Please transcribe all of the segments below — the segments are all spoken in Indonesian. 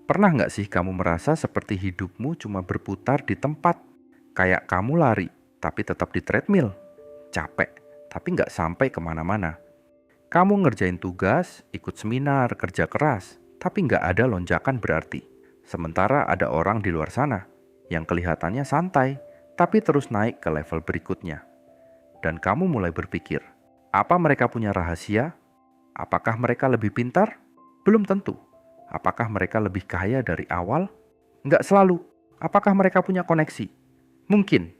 Pernah nggak sih kamu merasa seperti hidupmu cuma berputar di tempat? Kayak kamu lari, tapi tetap di treadmill. Capek, tapi nggak sampai kemana-mana. Kamu ngerjain tugas, ikut seminar, kerja keras, tapi nggak ada lonjakan berarti. Sementara ada orang di luar sana yang kelihatannya santai, tapi terus naik ke level berikutnya. Dan kamu mulai berpikir, apa mereka punya rahasia? Apakah mereka lebih pintar? Belum tentu. Apakah mereka lebih kaya dari awal? Nggak selalu. Apakah mereka punya koneksi? Mungkin,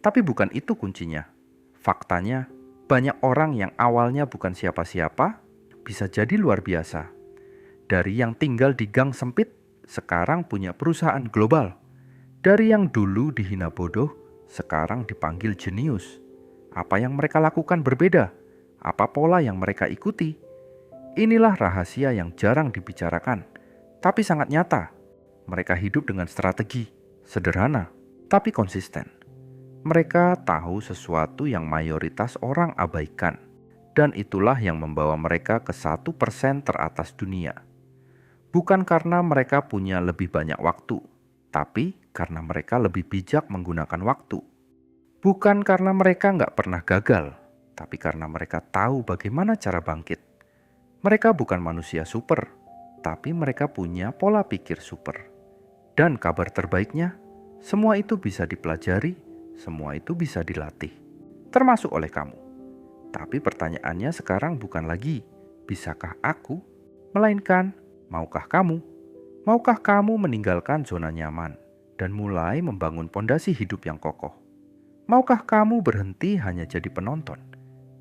tapi bukan itu kuncinya. Faktanya, banyak orang yang awalnya bukan siapa-siapa, bisa jadi luar biasa. Dari yang tinggal di gang sempit, sekarang punya perusahaan global. Dari yang dulu dihina bodoh, sekarang dipanggil jenius. Apa yang mereka lakukan berbeda? Apa pola yang mereka ikuti? Inilah rahasia yang jarang dibicarakan, tapi sangat nyata. Mereka hidup dengan strategi, sederhana, tapi konsisten. Mereka tahu sesuatu yang mayoritas orang abaikan, dan itulah yang membawa mereka ke 1% teratas dunia. Bukan karena mereka punya lebih banyak waktu, tapi karena mereka lebih bijak menggunakan waktu. Bukan karena mereka nggak pernah gagal, tapi karena mereka tahu bagaimana cara bangkit. Mereka bukan manusia super, tapi mereka punya pola pikir super. Dan kabar terbaiknya, semua itu bisa dipelajari, semua itu bisa dilatih, termasuk oleh kamu. Tapi pertanyaannya sekarang bukan lagi, bisakah aku? Melainkan, maukah kamu? Maukah kamu meninggalkan zona nyaman dan mulai membangun pondasi hidup yang kokoh? Maukah kamu berhenti hanya jadi penonton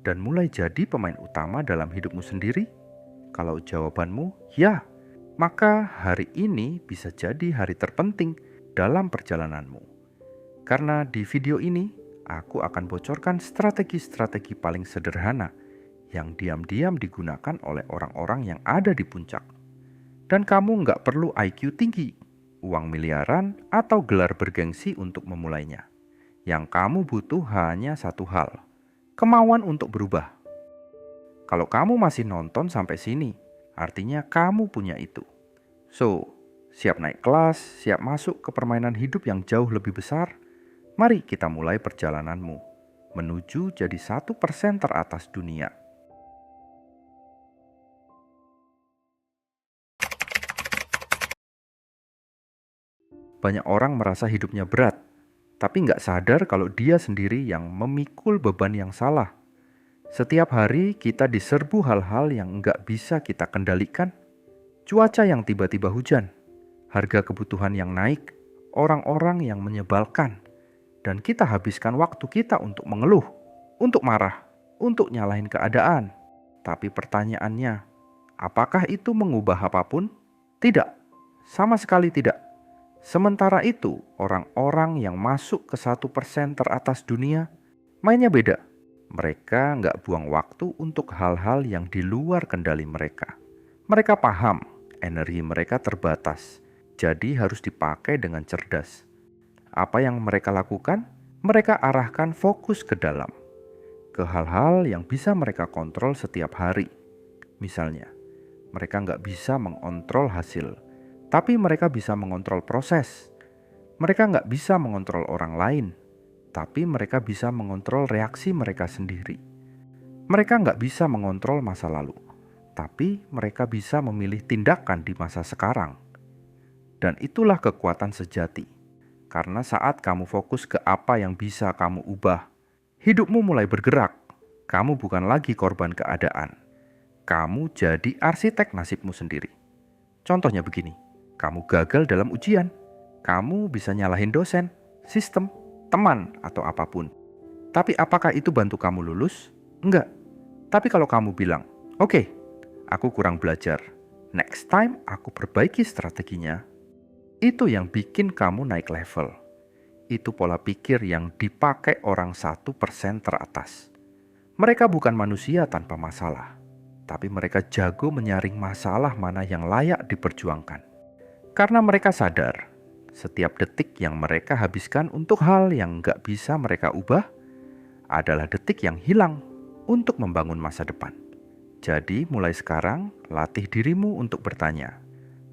dan mulai jadi pemain utama dalam hidupmu sendiri? Kalau jawabanmu ya, maka hari ini bisa jadi hari terpenting dalam perjalananmu. Karena di video ini, aku akan bocorkan strategi-strategi paling sederhana yang diam-diam digunakan oleh orang-orang yang ada di puncak. Dan kamu nggak perlu IQ tinggi, uang miliaran, atau gelar bergengsi untuk memulainya. Yang kamu butuh hanya satu hal, kemauan untuk berubah. Kalau kamu masih nonton sampai sini, artinya kamu punya itu. So, siap naik kelas, siap masuk ke permainan hidup yang jauh lebih besar? Mari kita mulai perjalananmu menuju jadi 1% teratas dunia. Banyak orang merasa hidupnya berat, tapi nggak sadar kalau dia sendiri yang memikul beban yang salah. Setiap hari kita diserbu hal-hal yang nggak bisa kita kendalikan. Cuaca yang tiba-tiba hujan, harga kebutuhan yang naik, orang-orang yang menyebalkan. Dan kita habiskan waktu kita untuk mengeluh, untuk marah, untuk nyalahin keadaan. Tapi pertanyaannya, apakah itu mengubah apapun? Tidak, sama sekali tidak. Sementara itu, orang-orang yang masuk ke 1% teratas dunia, mainnya beda. Mereka nggak buang waktu untuk hal-hal yang di luar kendali mereka. Mereka paham, energi mereka terbatas, jadi harus dipakai dengan cerdas. Apa yang mereka lakukan? Mereka arahkan fokus ke dalam, ke hal-hal yang bisa mereka kontrol setiap hari. Misalnya, mereka nggak bisa mengontrol hasil, tapi mereka bisa mengontrol proses. Mereka nggak bisa mengontrol orang lain, tapi mereka bisa mengontrol reaksi mereka sendiri. Mereka nggak bisa mengontrol masa lalu, tapi mereka bisa memilih tindakan di masa sekarang. Dan itulah kekuatan sejati. Karena saat kamu fokus ke apa yang bisa kamu ubah, hidupmu mulai bergerak. Kamu bukan lagi korban keadaan. Kamu jadi arsitek nasibmu sendiri. Contohnya begini, kamu gagal dalam ujian. Kamu bisa nyalahin dosen, sistem, teman, atau apapun. Tapi apakah itu bantu kamu lulus? Enggak. Tapi kalau kamu bilang, oke, aku kurang belajar. Next time aku perbaiki strateginya. Itu yang bikin kamu naik level. Itu pola pikir yang dipakai orang 1% teratas. Mereka bukan manusia tanpa masalah, tapi mereka jago menyaring masalah mana yang layak diperjuangkan. Karena mereka sadar, setiap detik yang mereka habiskan untuk hal yang gak bisa mereka ubah adalah detik yang hilang untuk membangun masa depan. Jadi mulai sekarang, latih dirimu untuk bertanya,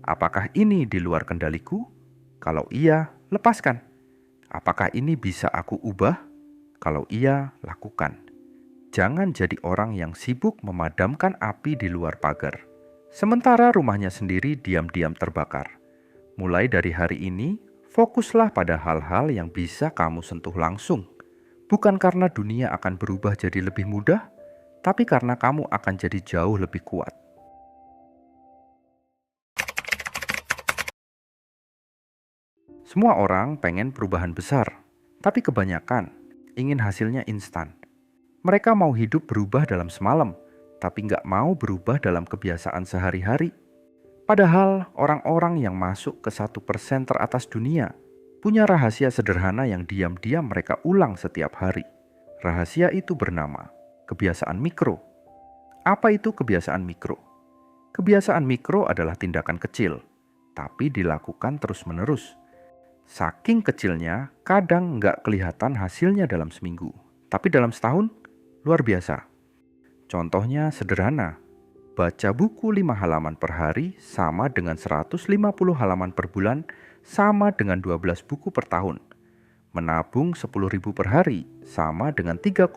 Apakah ini di luar kendaliku? Kalau iya, lepaskan. Apakah ini bisa aku ubah? Kalau iya, lakukan. Jangan jadi orang yang sibuk memadamkan api di luar pagar, sementara rumahnya sendiri diam-diam terbakar. Mulai dari hari ini, fokuslah pada hal-hal yang bisa kamu sentuh langsung. Bukan karena dunia akan berubah jadi lebih mudah, tapi karena kamu akan jadi jauh lebih kuat. Semua orang pengen perubahan besar, tapi kebanyakan ingin hasilnya instan. Mereka mau hidup berubah dalam semalam, tapi nggak mau berubah dalam kebiasaan sehari-hari. Padahal orang-orang yang masuk ke 1% teratas dunia punya rahasia sederhana yang diam-diam mereka ulang setiap hari. Rahasia itu bernama kebiasaan mikro. Apa itu kebiasaan mikro? Kebiasaan mikro adalah tindakan kecil, tapi dilakukan terus-menerus. Saking kecilnya, kadang nggak kelihatan hasilnya dalam seminggu, tapi dalam setahun, luar biasa. Contohnya sederhana, baca buku 5 halaman per hari sama dengan 150 halaman per bulan, sama dengan 12 buku per tahun. Menabung 10.000 per hari sama dengan 3,6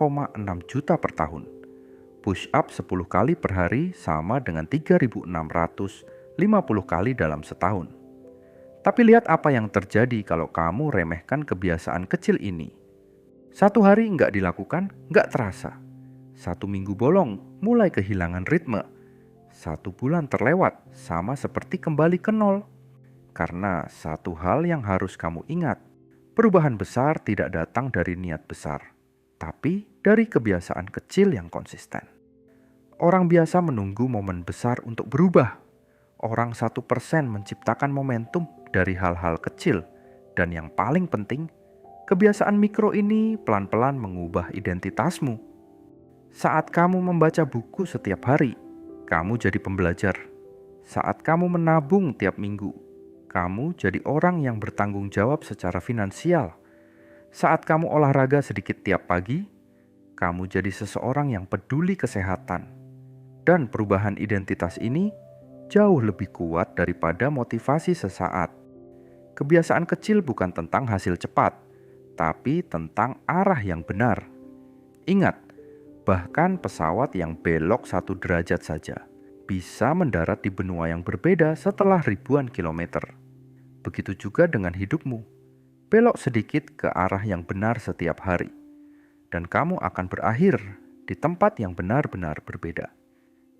juta per tahun. Push up 10 kali per hari sama dengan 3.650 kali dalam setahun. Tapi lihat apa yang terjadi kalau kamu remehkan kebiasaan kecil ini. Satu hari nggak dilakukan, nggak terasa. 1 minggu bolong, mulai kehilangan ritme. 1 bulan terlewat, sama seperti kembali ke nol. Karena satu hal yang harus kamu ingat, perubahan besar tidak datang dari niat besar, tapi dari kebiasaan kecil yang konsisten. Orang biasa menunggu momen besar untuk berubah. Orang 1% menciptakan momentum dari hal-hal kecil, dan yang paling penting, kebiasaan mikro ini pelan-pelan mengubah identitasmu. Saat kamu membaca buku setiap hari, kamu jadi pembelajar. Saat kamu menabung tiap minggu, kamu jadi orang yang bertanggung jawab secara finansial. Saat kamu olahraga sedikit tiap pagi, kamu jadi seseorang yang peduli kesehatan. Dan perubahan identitas ini jauh lebih kuat daripada motivasi sesaat. Kebiasaan kecil bukan tentang hasil cepat, tapi tentang arah yang benar. Ingat, bahkan pesawat yang belok 1 derajat saja bisa mendarat di benua yang berbeda setelah ribuan kilometer. Begitu juga dengan hidupmu. Belok sedikit ke arah yang benar setiap hari, dan kamu akan berakhir di tempat yang benar-benar berbeda.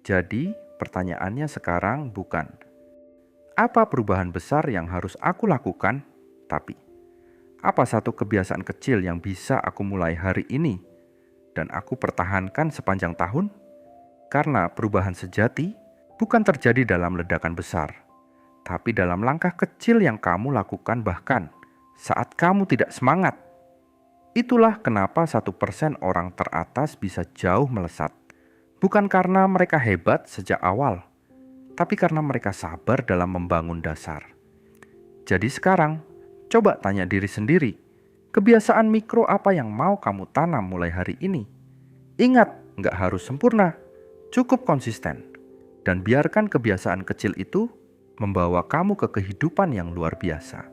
Jadi, pertanyaannya sekarang bukan apa perubahan besar yang harus aku lakukan, tapi apa satu kebiasaan kecil yang bisa aku mulai hari ini dan aku pertahankan sepanjang tahun? Karena perubahan sejati bukan terjadi dalam ledakan besar, tapi dalam langkah kecil yang kamu lakukan bahkan saat kamu tidak semangat. Itulah kenapa 1% orang teratas bisa jauh melesat. Bukan karena mereka hebat sejak awal, tapi karena mereka sabar dalam membangun dasar. Jadi sekarang, coba tanya diri sendiri, kebiasaan mikro apa yang mau kamu tanam mulai hari ini? Ingat, nggak harus sempurna, cukup konsisten. Dan biarkan kebiasaan kecil itu membawa kamu ke kehidupan yang luar biasa.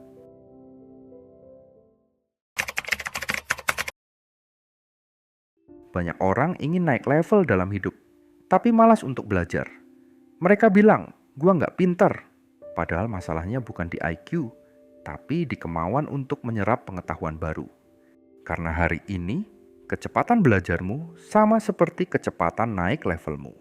Banyak orang ingin naik level dalam hidup, tapi malas untuk belajar. Mereka bilang, gua nggak pinter. Padahal masalahnya bukan di IQ, tapi di kemauan untuk menyerap pengetahuan baru. Karena hari ini, kecepatan belajarmu sama seperti kecepatan naik levelmu.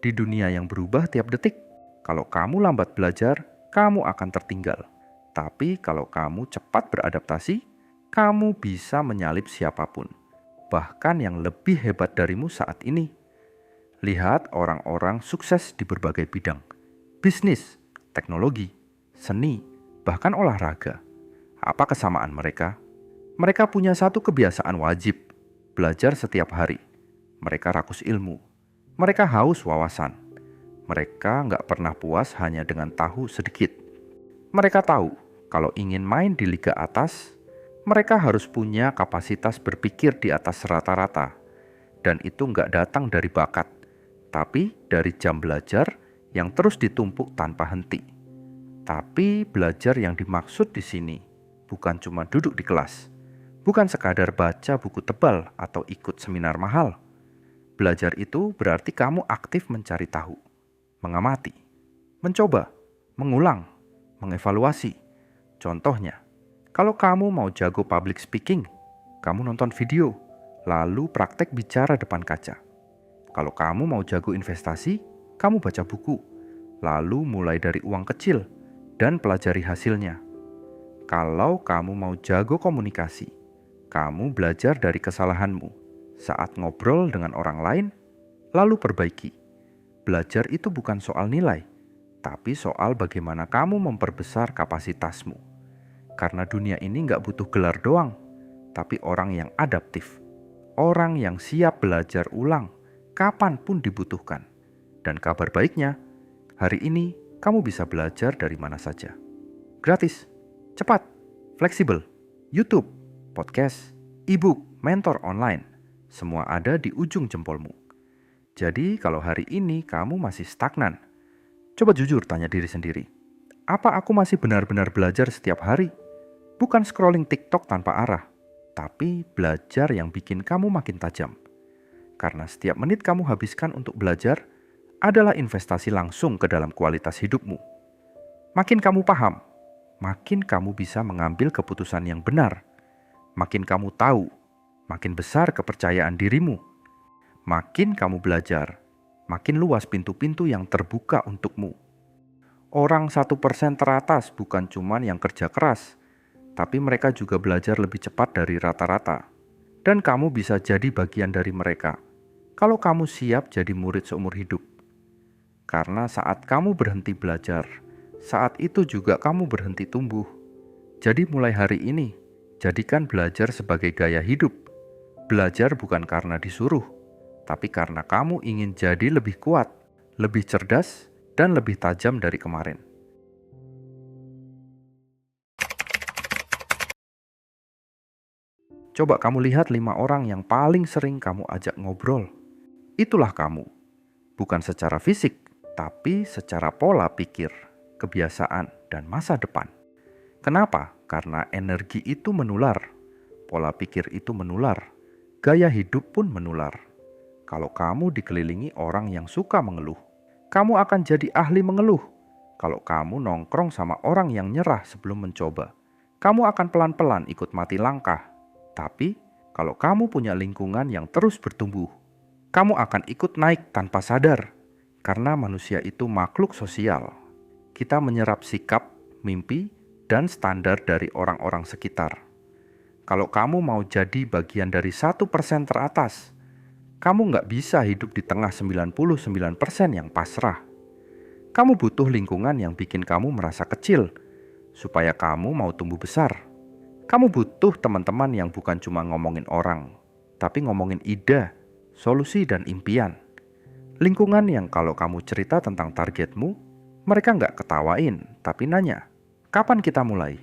Di dunia yang berubah tiap detik, kalau kamu lambat belajar, kamu akan tertinggal. Tapi kalau kamu cepat beradaptasi, kamu bisa menyalip siapapun, bahkan yang lebih hebat darimu saat ini. Lihat orang-orang sukses di berbagai bidang, bisnis, teknologi, seni, bahkan olahraga. Apa kesamaan mereka? Mereka punya satu kebiasaan wajib, belajar setiap hari. Mereka rakus ilmu. Mereka haus wawasan. Mereka nggak pernah puas hanya dengan tahu sedikit. Mereka tahu kalau ingin main di liga atas, mereka harus punya kapasitas berpikir di atas rata-rata. Dan itu nggak datang dari bakat, tapi dari jam belajar yang terus ditumpuk tanpa henti. Tapi belajar yang dimaksud di sini bukan cuma duduk di kelas, bukan sekadar baca buku tebal atau ikut seminar mahal. Belajar itu berarti kamu aktif mencari tahu, mengamati, mencoba, mengulang, mengevaluasi. Contohnya, kalau kamu mau jago public speaking, kamu nonton video, lalu praktek bicara depan kaca. Kalau kamu mau jago investasi, kamu baca buku, lalu mulai dari uang kecil dan pelajari hasilnya. Kalau kamu mau jago komunikasi, kamu belajar dari kesalahanmu saat ngobrol dengan orang lain, lalu perbaiki. Belajar itu bukan soal nilai, tapi soal bagaimana kamu memperbesar kapasitasmu. Karena dunia ini nggak butuh gelar doang, tapi orang yang adaptif. Orang yang siap belajar ulang, kapanpun dibutuhkan. Dan kabar baiknya, hari ini kamu bisa belajar dari mana saja. Gratis, cepat, fleksibel, YouTube, podcast, e-book, mentor online, semua ada di ujung jempolmu. Jadi kalau hari ini kamu masih stagnan, coba jujur tanya diri sendiri. Apa aku masih benar-benar belajar setiap hari? Bukan scrolling TikTok tanpa arah, tapi belajar yang bikin kamu makin tajam. Karena setiap menit kamu habiskan untuk belajar adalah investasi langsung ke dalam kualitas hidupmu. Makin kamu paham, makin kamu bisa mengambil keputusan yang benar. Makin kamu tahu, makin besar kepercayaan dirimu. Makin kamu belajar, makin luas pintu-pintu yang terbuka untukmu. Orang 1% teratas bukan cuman yang kerja keras, tapi mereka juga belajar lebih cepat dari rata-rata. Dan kamu bisa jadi bagian dari mereka kalau kamu siap jadi murid seumur hidup. Karena saat kamu berhenti belajar, saat itu juga kamu berhenti tumbuh. Jadi mulai hari ini, jadikan belajar sebagai gaya hidup. Belajar bukan karena disuruh, tapi karena kamu ingin jadi lebih kuat, lebih cerdas, dan lebih tajam dari kemarin. Coba kamu lihat 5 orang yang paling sering kamu ajak ngobrol. Itulah kamu. Bukan secara fisik, tapi secara pola pikir, kebiasaan, dan masa depan. Kenapa? Karena energi itu menular, pola pikir itu menular, gaya hidup pun menular. Kalau kamu dikelilingi orang yang suka mengeluh, kamu akan jadi ahli mengeluh. Kalau kamu nongkrong sama orang yang nyerah sebelum mencoba, kamu akan pelan-pelan ikut mati langkah. Tapi, kalau kamu punya lingkungan yang terus bertumbuh, kamu akan ikut naik tanpa sadar. Karena manusia itu makhluk sosial. Kita menyerap sikap, mimpi, dan standar dari orang-orang sekitar. Kalau kamu mau jadi bagian dari 1% teratas, kamu nggak bisa hidup di tengah 99% yang pasrah. Kamu butuh lingkungan yang bikin kamu merasa kecil, supaya kamu mau tumbuh besar. Kamu butuh teman-teman yang bukan cuma ngomongin orang, tapi ngomongin ide, solusi, dan impian. Lingkungan yang kalau kamu cerita tentang targetmu, mereka nggak ketawain, tapi nanya, kapan kita mulai?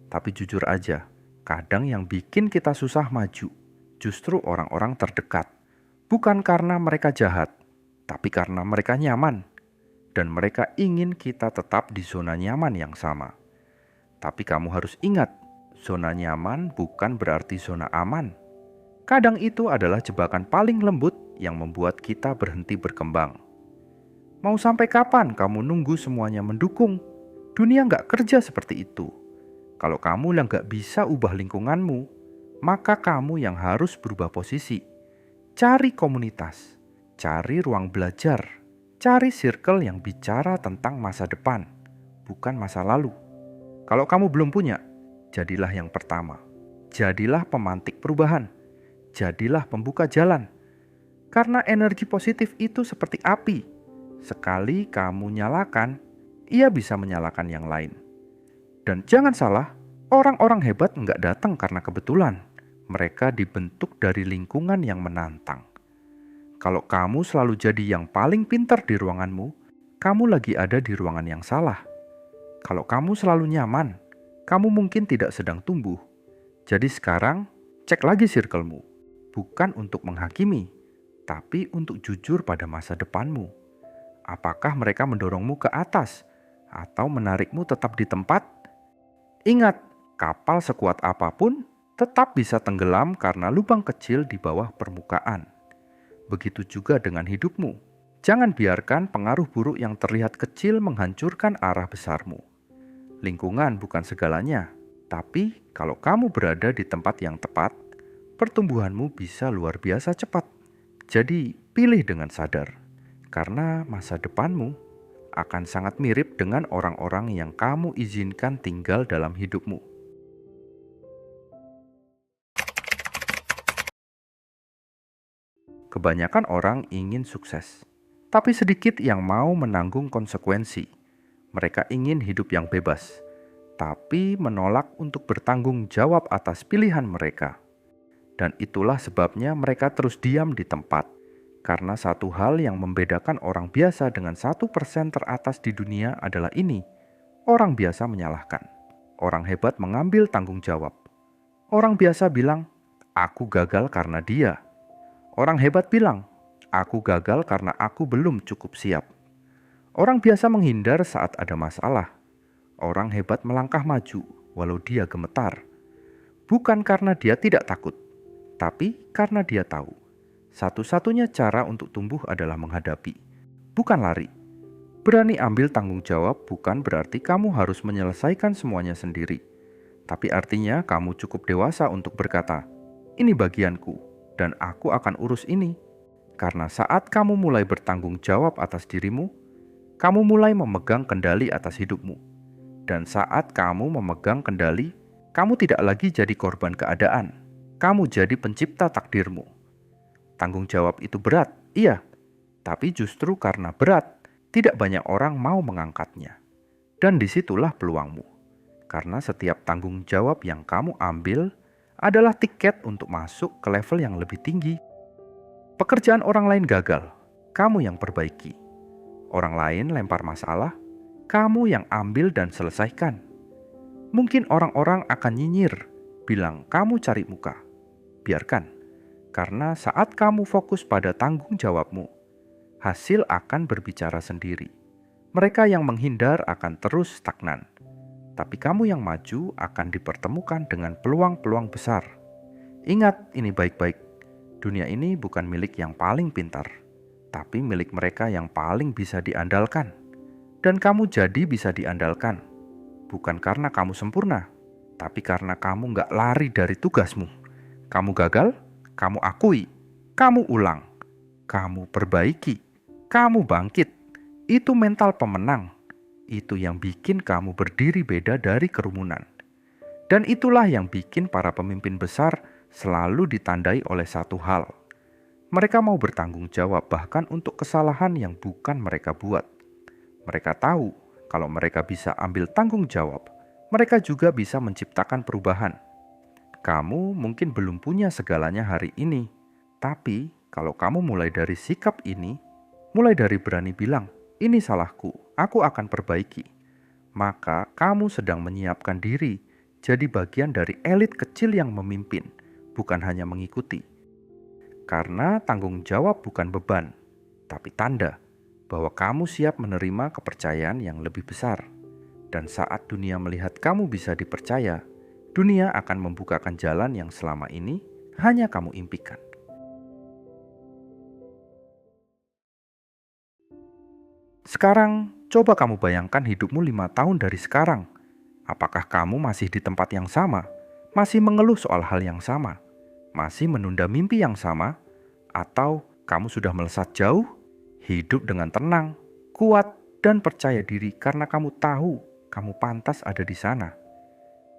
Tapi jujur aja, kadang yang bikin kita susah maju, justru orang-orang terdekat. Bukan karena mereka jahat, tapi karena mereka nyaman. Dan mereka ingin kita tetap di zona nyaman yang sama. Tapi kamu harus ingat, zona nyaman bukan berarti zona aman. Kadang itu adalah jebakan paling lembut yang membuat kita berhenti berkembang. Mau sampai kapan kamu nunggu semuanya mendukung? Dunia nggak kerja seperti itu. Kalau kamu yang nggak bisa ubah lingkunganmu, maka kamu yang harus berubah posisi. Cari komunitas, cari ruang belajar, cari circle yang bicara tentang masa depan, bukan masa lalu. Kalau kamu belum punya, jadilah yang pertama. Jadilah pemantik perubahan. Jadilah pembuka jalan. Karena energi positif itu seperti api. Sekali kamu nyalakan, ia bisa menyalakan yang lain. Dan jangan salah, orang-orang hebat nggak datang karena kebetulan. Mereka dibentuk dari lingkungan yang menantang. Kalau kamu selalu jadi yang paling pintar di ruanganmu, kamu lagi ada di ruangan yang salah. Kalau kamu selalu nyaman, kamu mungkin tidak sedang tumbuh. Jadi sekarang, cek lagi circlemu. Bukan untuk menghakimi, tapi untuk jujur pada masa depanmu. Apakah mereka mendorongmu ke atas? atau menarikmu tetap di tempat? Ingat, kapal sekuat apapun tetap bisa tenggelam karena lubang kecil di bawah permukaan. Begitu juga dengan hidupmu. Jangan biarkan pengaruh buruk yang terlihat kecil menghancurkan arah besarmu. Lingkungan bukan segalanya, tapi kalau kamu berada di tempat yang tepat, pertumbuhanmu bisa luar biasa cepat. Jadi, pilih dengan sadar, karena masa depanmu akan sangat mirip dengan orang-orang yang kamu izinkan tinggal dalam hidupmu. Kebanyakan orang ingin sukses, tapi sedikit yang mau menanggung konsekuensi. Mereka ingin hidup yang bebas, tapi menolak untuk bertanggung jawab atas pilihan mereka. Dan itulah sebabnya mereka terus diam di tempat. Karena satu hal yang membedakan orang biasa dengan 1% teratas di dunia adalah ini. Orang biasa menyalahkan. Orang hebat mengambil tanggung jawab. Orang biasa bilang, aku gagal karena dia. Orang hebat bilang, aku gagal karena aku belum cukup siap. Orang biasa menghindar saat ada masalah. Orang hebat melangkah maju walau dia gemetar. Bukan karena dia tidak takut, tapi karena dia tahu. Satu-satunya cara untuk tumbuh adalah menghadapi, bukan lari. Berani ambil tanggung jawab bukan berarti kamu harus menyelesaikan semuanya sendiri. Tapi artinya kamu cukup dewasa untuk berkata, ini bagianku dan aku akan urus ini. Karena saat kamu mulai bertanggung jawab atas dirimu, kamu mulai memegang kendali atas hidupmu. Dan saat kamu memegang kendali, kamu tidak lagi jadi korban keadaan. Kamu jadi pencipta takdirmu. Tanggung jawab itu berat, iya. Tapi justru karena berat, tidak banyak orang mau mengangkatnya. Dan disitulah peluangmu. Karena setiap tanggung jawab yang kamu ambil adalah tiket untuk masuk ke level yang lebih tinggi. Pekerjaan orang lain gagal, kamu yang perbaiki. Orang lain lempar masalah, kamu yang ambil dan selesaikan. Mungkin orang-orang akan nyinyir, bilang kamu cari muka. Biarkan, karena saat kamu fokus pada tanggung jawabmu, hasil akan berbicara sendiri. Mereka yang menghindar akan terus stagnan. Tapi kamu yang maju akan dipertemukan dengan peluang-peluang besar. Ingat ini baik-baik. Dunia ini bukan milik yang paling pintar, tapi milik mereka yang paling bisa diandalkan. Dan kamu jadi bisa diandalkan. Bukan karena kamu sempurna, tapi karena kamu gak lari dari tugasmu. Kamu gagal, kamu akui, kamu ulang, kamu perbaiki, kamu bangkit. Itu mental pemenang. Itu yang bikin kamu berdiri beda dari kerumunan. Dan itulah yang bikin para pemimpin besar selalu ditandai oleh satu hal. Mereka mau bertanggung jawab bahkan untuk kesalahan yang bukan mereka buat. Mereka tahu kalau mereka bisa ambil tanggung jawab, mereka juga bisa menciptakan perubahan. Kamu mungkin belum punya segalanya hari ini, tapi kalau kamu mulai dari sikap ini, mulai dari berani bilang, ini salahku, aku akan perbaiki. Maka kamu sedang menyiapkan diri jadi bagian dari elit kecil yang memimpin, bukan hanya mengikuti. Karena tanggung jawab bukan beban, tapi tanda bahwa kamu siap menerima kepercayaan yang lebih besar. Dan saat dunia melihat kamu bisa dipercaya, dunia akan membukakan jalan yang selama ini hanya kamu impikan. Sekarang, coba kamu bayangkan hidupmu 5 tahun dari sekarang. Apakah kamu masih di tempat yang sama? Masih mengeluh soal hal yang sama? Masih menunda mimpi yang sama? Atau kamu sudah melesat jauh? Hidup dengan tenang, kuat, dan percaya diri karena kamu tahu kamu pantas ada di sana.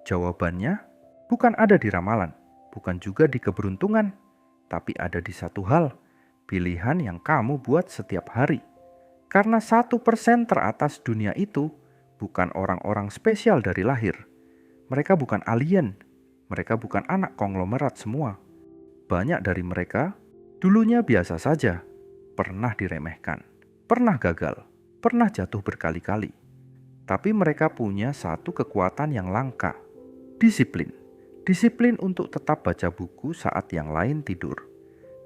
Jawabannya bukan ada di ramalan, bukan juga di keberuntungan, tapi ada di satu hal, pilihan yang kamu buat setiap hari. Karena 1% teratas dunia itu bukan orang-orang spesial dari lahir. Mereka bukan alien, mereka bukan anak konglomerat semua. Banyak dari mereka dulunya biasa saja, pernah diremehkan, pernah gagal, pernah jatuh berkali-kali. Tapi mereka punya satu kekuatan yang langka, disiplin. Disiplin untuk tetap baca buku saat yang lain tidur.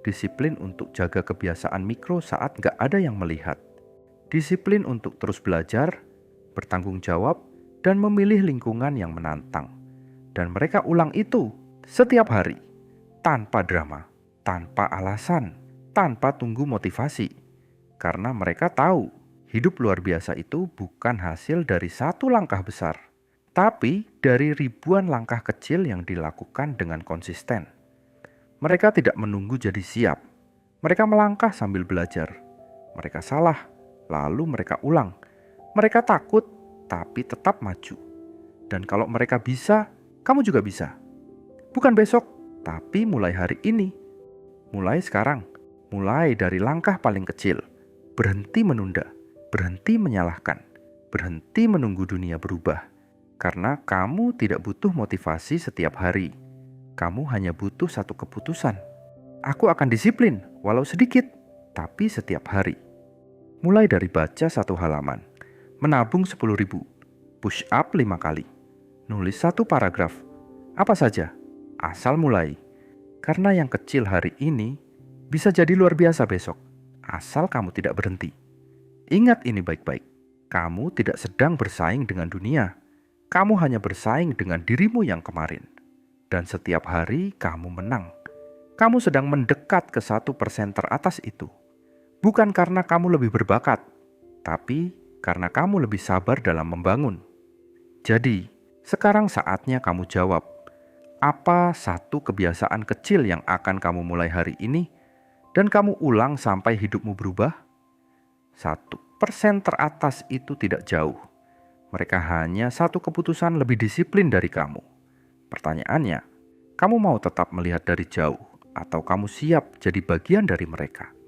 Disiplin untuk jaga kebiasaan mikro saat gak ada yang melihat. Disiplin untuk terus belajar bertanggung jawab, dan memilih lingkungan yang menantang. Dan mereka ulang itu setiap hari, tanpa drama, tanpa alasan, tanpa tunggu motivasi. Karena mereka tahu, hidup luar biasa itu bukan hasil dari satu langkah besar, tapi dari ribuan langkah kecil yang dilakukan dengan konsisten. Mereka tidak menunggu jadi siap. Mereka melangkah sambil belajar. Mereka salah, lalu mereka ulang. Mereka takut, tapi tetap maju. Dan kalau mereka bisa, kamu juga bisa. Bukan besok, tapi mulai hari ini. Mulai sekarang. Mulai dari langkah paling kecil. Berhenti menunda. Berhenti menyalahkan. Berhenti menunggu dunia berubah. Karena kamu tidak butuh motivasi setiap hari. Kamu hanya butuh satu keputusan. Aku akan disiplin, walau sedikit, tapi setiap hari. Mulai dari baca satu halaman, menabung 10.000, push up 5 kali, nulis satu paragraf, apa saja, asal mulai. Karena yang kecil hari ini bisa jadi luar biasa besok, asal kamu tidak berhenti. Ingat ini baik-baik, kamu tidak sedang bersaing dengan dunia. Kamu hanya bersaing dengan dirimu yang kemarin. Dan setiap hari kamu menang. Kamu sedang mendekat ke 1% teratas itu. Bukan karena kamu lebih berbakat, tapi karena kamu lebih sabar dalam membangun. Jadi, sekarang saatnya kamu jawab, apa satu kebiasaan kecil yang akan kamu mulai hari ini dan kamu ulang sampai hidupmu berubah? 1% teratas itu tidak jauh. Mereka hanya satu keputusan lebih disiplin dari kamu. Pertanyaannya, kamu mau tetap melihat dari jauh atau kamu siap jadi bagian dari mereka?